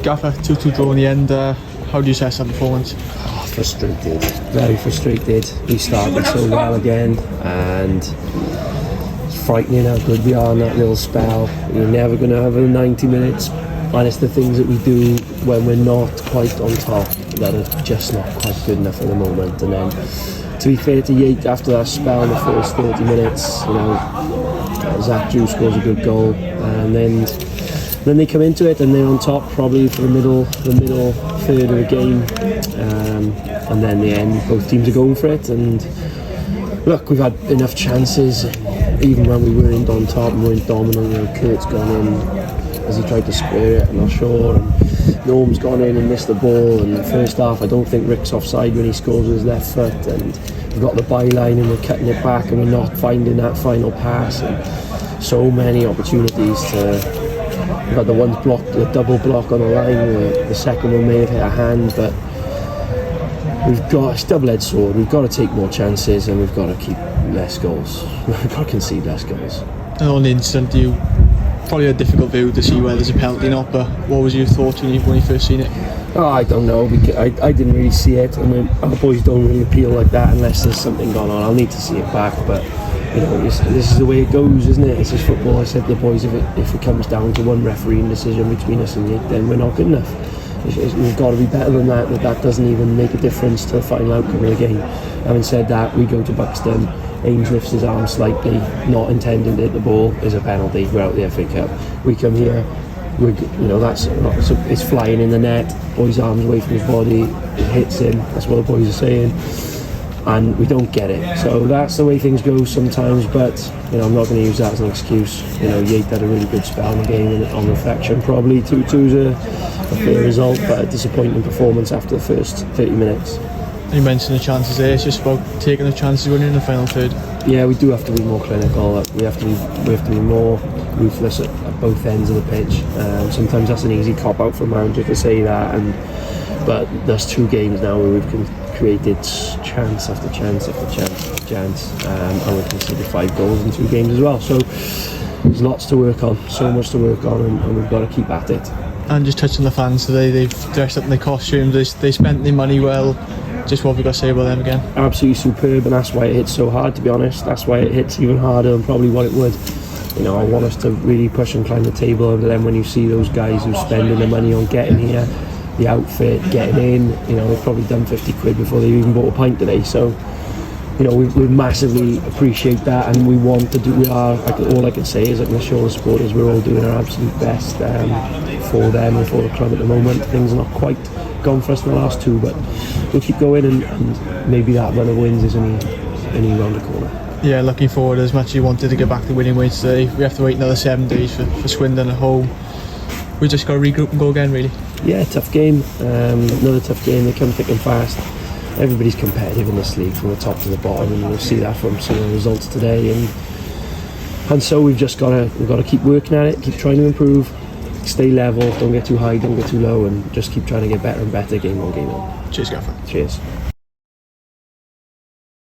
Gaffer, 2-2 draw in the end. How do you assess that performance? Frustrated, very frustrated. We started so well again, and it's frightening how good we are in that little spell. You're never going to have a 90 minutes, and it's the things that we do when we're not quite on top that are just not quite good enough at the moment. And then, to be fair to Yate, after that spell in the first 30 minutes, Zach Drew scores a good goal, and then they come into it and they're on top probably for the middle third of the game, and then the end, both teams are going for it. And look, we've had enough chances, even when we weren't on top and weren't dominant. Kurt's gone in as he tried to square it, I'm not sure, and Norm's gone in and missed the ball. And the first half, I don't think Rick's offside when he scores with his left foot, and we've got the byline and we're cutting it back and we're not finding that final pass, and so many opportunities to. We've got the one block, the double block on the line, the second one may have hit a hand, but we've got a double-edged sword. We've got to take more chances and we've got to keep less goals. We've got to concede less goals. And on the instant, you probably had a difficult view to see whether there's a penalty or not, but what was your thoughts when you first seen it? Oh, I don't know. I didn't really see it. I mean, our boys don't really appeal like that unless there's something going on. I'll need to see it back, but this is the way it goes, isn't it? It's just football. I said to the boys, if it comes down to one refereeing decision between us and Yate, then we're not good enough. We've got to be better than that. That doesn't even make a difference to the final outcome of the game. Having said that, we go to Buxton, Ames lifts his arm slightly, not intending to hit the ball, is a penalty. We're out the FA Cup. We come here, it's flying in the net, boy's arms away from his body, it hits him, that's what the boys are saying, and we don't get it. So that's the way things go sometimes, but I'm not going to use that as an excuse. Yate had a really good spell in the game, and on reflection probably 2-2 is a fair result, but a disappointing performance after the first 30 minutes. You mentioned the chances there. It's just about taking the chances when you're in the final third. Yeah, we do have to be more clinical. We have to be more ruthless at both ends of the pitch. Sometimes that's an easy cop out for a manager to say that, but there's 2 games now where we've created chance after chance after chance after chance, and we've conceded 5 goals in 2 games as well. So there's lots to work on, so much to work on, and we've got to keep at it. And just touching the fans today, they've dressed up in their costumes. They spent their money well. Just what have we got to say about them again? Absolutely superb, and that's why it hits so hard, to be honest. That's why it hits even harder than probably what it would. I want us to really push and climb the table, and then when you see those guys who are spending their money on getting here, the outfit, getting in, they've probably done 50 quid before they even bought a pint today. So, we massively appreciate that, and we want to do. All I can say is that we'll show the supporters we're all doing our absolute best for them and for the club at the moment. Things are not quite gone for us in the last 2, but we'll keep going, and maybe that run of wins is only round the corner. Yeah, looking forward. As much as you wanted to get back to winning ways today, we have to wait another 7 days for Swindon at home. We just got to regroup and go again, really. Yeah, tough game. Another tough game. They come thick and fast. Everybody's competitive in this league from the top to the bottom, and we'll see that from some of the results today. And so we've got to keep working at it, keep trying to improve, stay level, don't get too high, don't get too low, and just keep trying to get better and better game on game on. Cheers, Gaffer. Cheers.